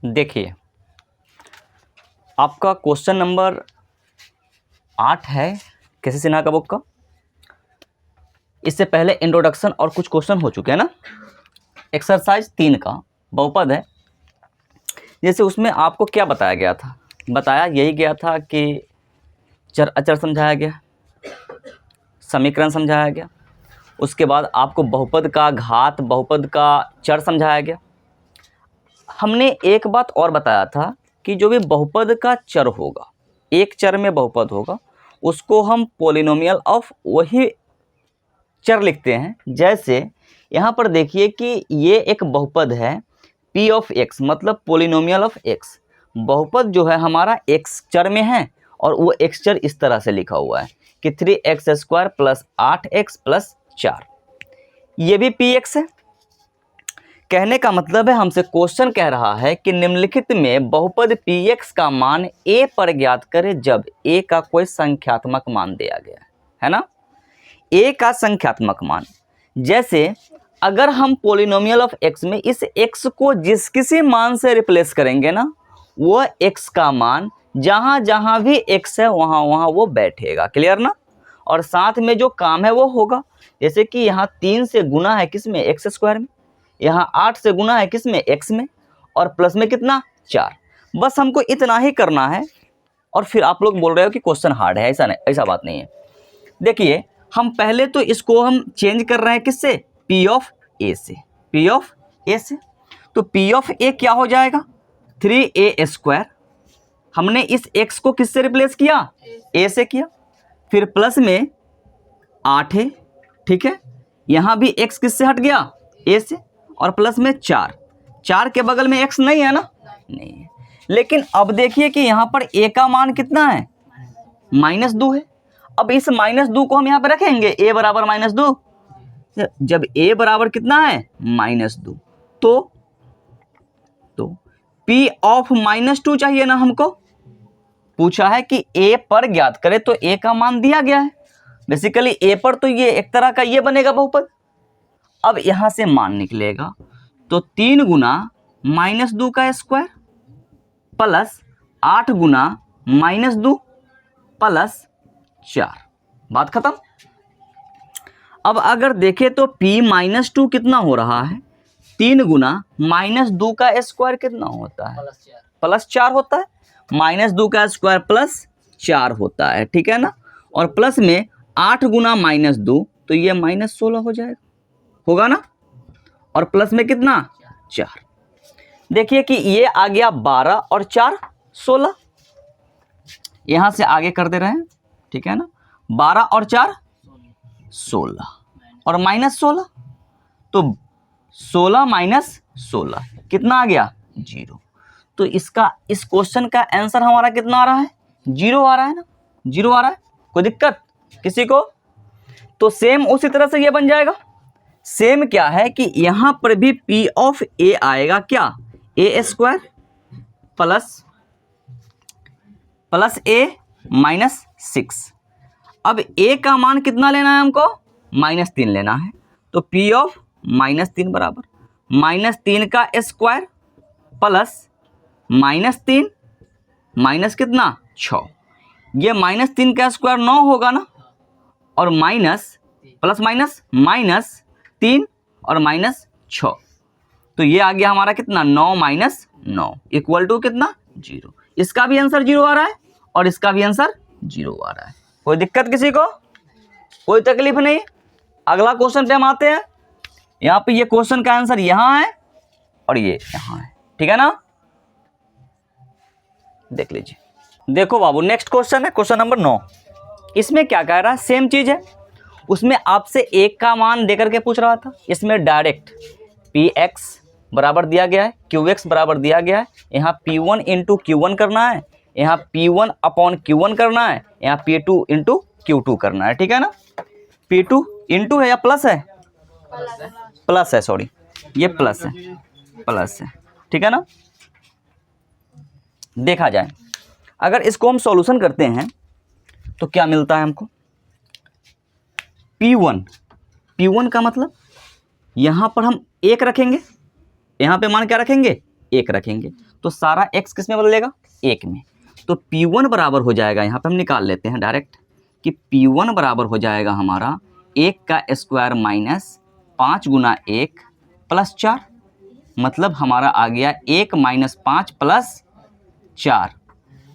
देखिए, आपका question number 8 है केसी सिन्हा का बुक का। इससे पहले इंट्रोडक्शन और कुछ क्वेश्चन हो चुके हैं ना। एक्सरसाइज 3 का बहुपद है। जैसे उसमें आपको क्या बताया गया था, बताया यही गया था कि चर अचर समझाया गया, समीकरण समझाया गया, उसके बाद आपको बहुपद का घात, बहुपद का चर समझाया गया। हमने एक बात और बताया था कि जो भी बहुपद का चर होगा, एक चर में बहुपद होगा, उसको हम पॉलिनोमियल ऑफ वही चर लिखते हैं। जैसे यहाँ पर देखिए कि ये एक बहुपद है p ऑफ x, मतलब पॉलिनोमियल ऑफ x। बहुपद जो है हमारा x चर में है और वो x चर इस तरह से लिखा हुआ है कि 3x² प्लस 8x प्लस 4, ये भी px है। कहने का मतलब है हमसे क्वेश्चन कह रहा है कि निम्नलिखित में बहुपद px का मान a पर ज्ञात करें जब a का कोई संख्यात्मक मान दिया गया है ना, a का संख्यात्मक मान। जैसे अगर हम पॉलिनोमियल ऑफ x में इस x को जिस किसी मान से रिप्लेस करेंगे ना, वो x का मान जहां जहां भी x है वहां वहां वो बैठेगा। क्लियर ना। और साथ में जो काम है वो होगा। जैसे कि यहाँ 3 से गुना है किस में, x² में, यहाँ 8 से गुना है किस में, x में, और प्लस में कितना 4। बस हमको इतना ही करना है। और फिर आप लोग बोल रहे हो कि क्वेश्चन हार्ड है, ऐसा नहीं, ऐसा बात नहीं है। देखिए हम पहले तो इसको हम चेंज कर रहे हैं किससे, p ऑफ a से, p ऑफ a से। तो p ऑफ a क्या हो जाएगा, 3a²। हमने इस x को किससे रिप्लेस किया, a से किया। फिर प्लस में 8 है, ठीक है। यहाँ भी x किससे हट गया, a से, और प्लस में 4 के बगल में x नहीं है ना, नहीं है। लेकिन अब देखिए कि यहाँ पर a का मान कितना है, -2 है। अब इस -2 को हम यहाँ पे रखेंगे, a बराबर -2। जब a बराबर कितना है, -2, तो p ऑफ -2 चाहिए ना हमको। पूछा है कि a पर ज्ञात करे, तो a का मान दिया गया है। बेसिकली a पर तो ये एक तरह का ये बनेगा बहुपद। अब यहां से मान निकलेगा तो 3 गुना -2 का स्क्वायर प्लस 8 गुना -2 प्लस 4, बात खत्म। अब अगर देखें तो p -2 कितना हो रहा है, 3 गुना -2 का स्क्वायर कितना होता है, +4 होता है। -2 का स्क्वायर +4 होता है, ठीक है ना। और प्लस में 8 गुना -2, तो ये -16 हो जाएगा, होगा ना। और प्लस में कितना 4। देखिए कि ये आ गया 12 और 4 16। यहां से आगे कर दे रहे हैं, ठीक है ना। 12 और 4 16 और -16, तो 16 -16 कितना आ गया, 0। तो इसका, इस क्वेश्चन का आंसर हमारा कितना आ रहा है, 0 आ रहा है ना, 0 आ रहा है। कोई दिक्कत किसी को। तो सेम उसी तरह से ये बन जाएगा। सेम क्या है कि यहां पर भी p ऑफ a आएगा, क्या, a² प्लस a -6। अब a का मान कितना लेना है हमको, -3 लेना है। तो p ऑफ -3 बराबर -3 का स्क्वायर प्लस -3 माइनस कितना 6। ये -3 का स्क्वायर 9 होगा ना, और माइनस प्लस -3 और -6, तो ये आ गया हमारा कितना 9 - 9 इक्वल टू कितना 0। इसका भी आंसर 0 आ रहा है और इसका भी आंसर 0 आ रहा है। कोई दिक्कत किसी को, कोई तकलीफ नहीं। अगला क्वेश्चन पे हम आते हैं। यहाँ पे ये क्वेश्चन का आंसर यहाँ है और ये यहाँ है, ठीक है ना। देख लीजिए। देखो बाबू, नेक्स्ट क्वेश्चन है क्वेश्चन नंबर 9। इसमें क्या कह रहा है, सेम चीज है। उसमें आपसे एक का मान देकर के पूछ रहा था। इसमें डायरेक्ट px बराबर दिया गया है, qx बराबर दिया गया है। यहाँ p1 इंटू q1 करना है, यहाँ p1 अपॉन q1 करना है, यहाँ p2 इंटू q2 करना है, ठीक है ना। p2 इंटू है या प्लस है, प्लस है, सॉरी ये प्लस है, ठीक है ना। देखा जाए, अगर इसको हम सॉल्यूशन करते हैं तो क्या मिलता है हमको, P1 का मतलब यहाँ पर हम 1 रखेंगे, यहाँ पे मान क्या रखेंगे 1 रखेंगे तो सारा x किस में बदलेगा, 1 में। तो P1 बराबर हो जाएगा, यहाँ पे हम निकाल लेते हैं डायरेक्ट कि P1 बराबर हो जाएगा हमारा 1 का स्क्वायर माइनस 5 गुना 1 प्लस 4, मतलब हमारा आ गया 1 माइनस 5 प्लस 4।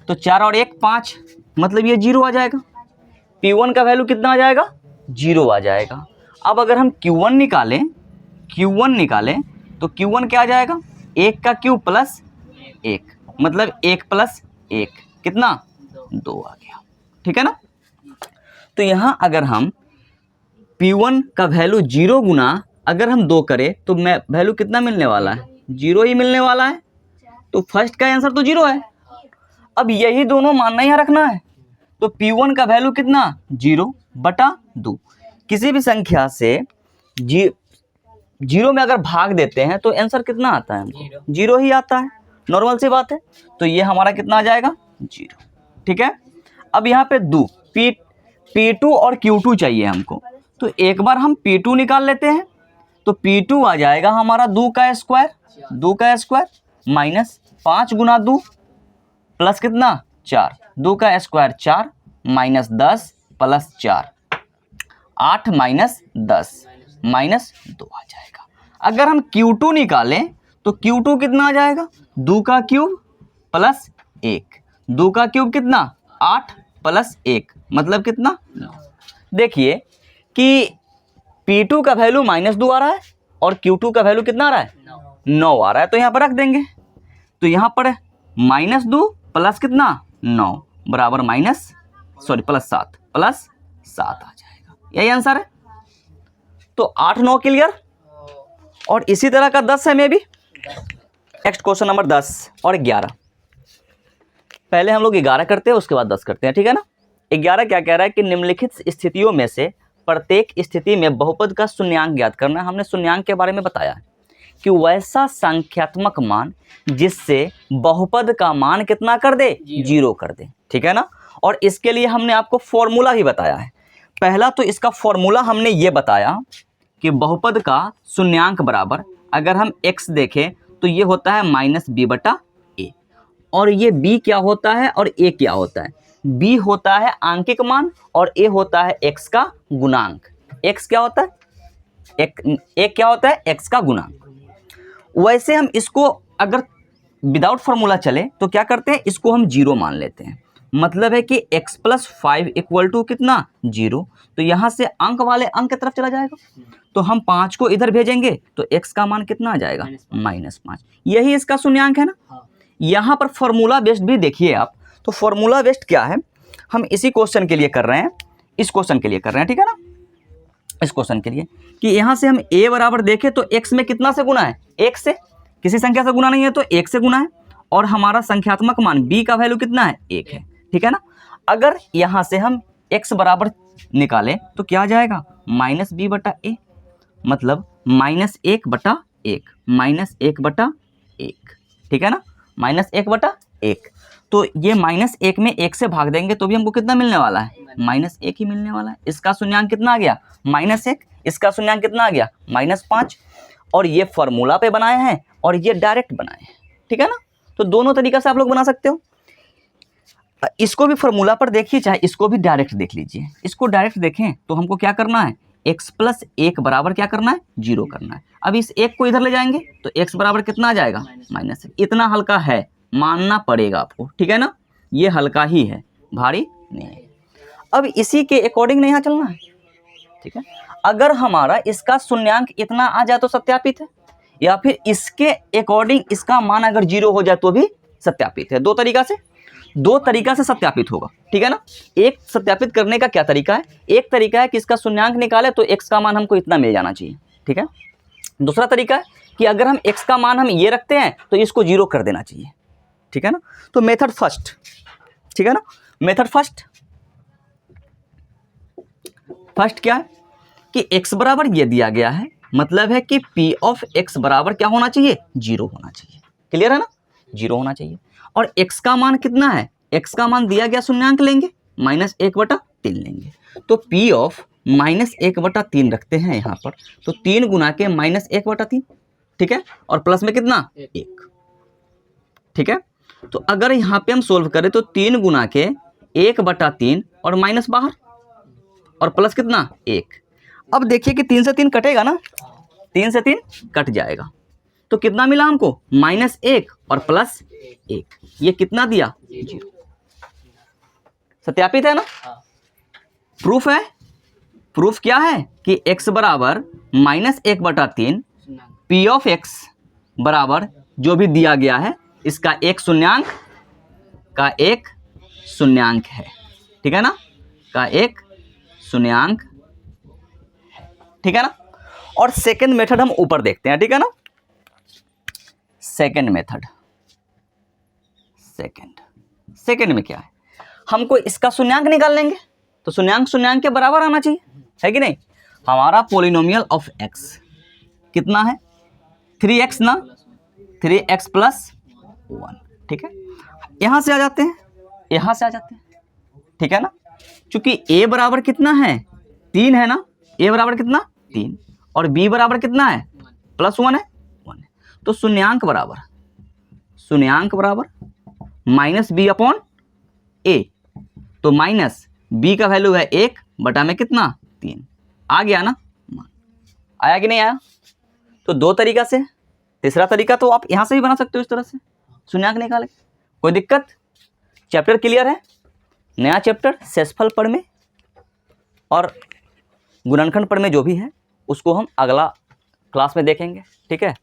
तो 4 और 1 5, मतलब ये 0 आ जाएगा। P1 का वैल्यू कितना आ जाएगा, 0 आ जाएगा। अब अगर हम Q1 निकालें तो Q1 क्या आ जाएगा, 1 का क्यूब प्लस 1, मतलब 1 प्लस 1 कितना, 2 आ गया। ठीक है ना। तो यहाँ अगर हम P1 का वैल्यू 0 गुना अगर हम 2 करें तो मैं वैल्यू कितना मिलने वाला है, 0 ही मिलने वाला है। तो फर्स्ट का आंसर तो 0 है। अब यही दोनों मानना यहाँ रखना है। तो P1 का वैल्यू कितना, 0/2। किसी भी संख्या से 0 में अगर भाग देते हैं तो आंसर कितना आता है, 0 ही आता है। नॉर्मल सी बात है। तो ये हमारा कितना आ जाएगा, 0। ठीक है। अब यहाँ पे P2 और Q2 चाहिए हमको, तो एक बार हम P2 निकाल लेते हैं। तो P2 आ जाएगा हमारा 2 का स्क्वायर माइनस 5 गुना 2 प्लस कितना, 4, 2 का square 4 minus 10 plus 4, 8 minus 10 minus 2 आ जाएगा। अगर हम Q2 निकालें तो Q2 कितना आ जाएगा, 2 का क्यूब प्लस 1, 2 का क्यूब कितना, 8 प्लस 1 मतलब कितना, 9। देखिए कि P2 का वैल्यू -2 आ रहा है और Q2 का वैल्यू कितना आ रहा है, 9 आ रहा है। तो यहाँ पर रख देंगे। तो यहाँ पर -2 प्लस कितना, 9 बराबर प्लस 7 आ जाएगा। यही आंसर है। तो 8 9 क्लियर। और इसी तरह का 10 है, मे भी। नेक्स्ट क्वेश्चन नंबर 10 और 11। पहले हम लोग 11 करते हैं, उसके बाद 10 करते हैं। ठीक है ना। 11 क्या कह रहा है कि निम्नलिखित स्थितियों में से प्रत्येक स्थिति में बहुपद का शून्यांक ज्ञात करना है। हमने शून्यांक के बारे में बताया कि वैसा संख्यात्मक मान जिससे बहुपद का मान कितना कर दे, 0 कर दे। ठीक है ना। और इसके लिए हमने आपको फॉर्मूला भी बताया है। पहला तो इसका फॉर्मूला हमने ये बताया कि बहुपद का शून्यांक बराबर, अगर हम x देखें तो ये होता है -b/a, और ये b क्या होता है और a क्या होता है। b होता है आंकिक मान और a होता है x का गुणांक। x क्या होता है, a क्या होता है, x का गुणांक। वैसे हम इसको अगर विदाउट फॉर्मूला चले तो क्या करते हैं, इसको हम 0 मान लेते हैं। मतलब है कि x + 5 = कितना, 0। तो यहाँ से अंक वाले अंक की तरफ चला जाएगा। तो हम 5 को इधर भेजेंगे तो x का मान कितना आ जाएगा, -5। यही इसका शून्यांक है ना। यहाँ पर फॉर्मूला बेस्ड भी देखिए आप। तो फॉर्मूला बेस्ड क्या है, हम इसी क्वेश्चन के लिए कर रहे हैं, इस क्वेश्चन के लिए कर रहे हैं। ठीक है ना। इस क्वेश्चन के लिए कि यहाँ से हम a बराबर देखें तो x में कितना से गुना है, 1 से। किसी संख्या से गुना नहीं है तो 1 से गुना है। और हमारा संख्यात्मक मान b का वैल्यू कितना है, 1 है। ठीक है ना। अगर यहाँ से हम x बराबर निकालें तो क्या आ जाएगा, -b/a, मतलब -1/1। ठीक है ना, -1/1। तो ये -1 में 1 से भाग देंगे तो भी हमको कितना मिलने वाला है, -1 ही मिलने वाला है। इसका शून्यांक कितना आ गया, -1। इसका शून्यांक कितना आ गया, -5। और ये फॉर्मूला पे बनाए हैं और ये डायरेक्ट बनाए हैं। ठीक है ना। तो दोनों तरीका से आप लोग बना सकते हो। इसको भी फॉर्मूला पर देखिए, चाहे इसको भी डायरेक्ट देख लीजिए। इसको डायरेक्ट देखें तो हमको क्या करना है, x + 1 बराबर क्या करना है, 0 करना है। अब इस 1 को इधर ले जाएंगे तो x बराबर कितना आ जाएगा, -1। इतना हल्का है, मानना पड़ेगा आपको। ठीक है ना। ये हल्का ही है, भारी नहीं है। अब इसी के अकॉर्डिंग नहीं यहाँ चलना है। ठीक है। अगर हमारा इसका शून्यांक इतना आ जाए तो सत्यापित है, या फिर इसके अकॉर्डिंग इसका मान अगर 0 हो जाए तो भी सत्यापित है। दो तरीका से सत्यापित होगा। ठीक है ना। एक सत्यापित करने का क्या तरीका है, एक तरीका है कि इसका शून्यांक निकाले तो x का मान हमको इतना मिल जाना चाहिए। ठीक है। दूसरा तरीका है कि अगर हम x का मान हम ये रखते हैं तो इसको 0 कर देना चाहिए। ठीक है ना। तो मेथड फर्स्ट, ठीक है ना, मेथड फर्स्ट क्या है कि x बराबर ये दिया गया है, मतलब है कि p ऑफ x बराबर क्या होना चाहिए, 0 होना चाहिए। क्लियर है ना, 0 होना चाहिए। और x का मान कितना है, x का मान दिया गया शून्यांक लेंगे, -1/3 लेंगे। तो p ऑफ -1/3 रखते हैं यहाँ पर। तो 3 गुना के -1/3। ठीक है। और प्लस में कितना, 1। ठीक है। तो अगर यहाँ पे हम सोल्व करें तो 3 गुना के 1/3 और माइनस बाहर और प्लस कितना 1। अब देखिए कि 3 से 3 कटेगा ना, 3 से 3 कट जाएगा, तो कितना मिला हमको -1 और +1। ये कितना दिया 0। सत्यापित है ना, प्रूफ है। प्रूफ क्या है कि x बराबर -1/3 p ऑफ x बराबर जो भी दिया गया है इसका एक शून्यांक है, ठीक है ना, का एक शून्यांक है, ठीक है ना। और सेकंड मेथड हम ऊपर देखते हैं, ठीक है ना। सेकंड मेथड, सेकंड में क्या है, हमको इसका शून्यांक निकाल लेंगे, तो शून्यांक के बराबर आना चाहिए, है कि नहीं। हमारा पोलिनोमियल ऑफ x कितना है 3x ना, 3x + 1, ठीक है। यहां से आ जाते हैं, ठीक है ना। चूंकि a बराबर कितना है 3 है ना, a बराबर कितना 3 और b बराबर कितना है +1 है 1 है। तो शून्यांक बराबर -b/a, तो -b का वैल्यू है 1 बटा में कितना 3। आ गया ना, आया कि नहीं आया। तो 2 तरीका से, तीसरा तरीका तो आप यहां से भी बना सकते हो इस तरह से, शून्यांक निकाले, कोई दिक्कत। चैप्टर क्लियर है। नया चैप्टर शेषफल पढ़ में और गुणनखंड पढ़ में जो भी है उसको हम अगला क्लास में देखेंगे, ठीक है।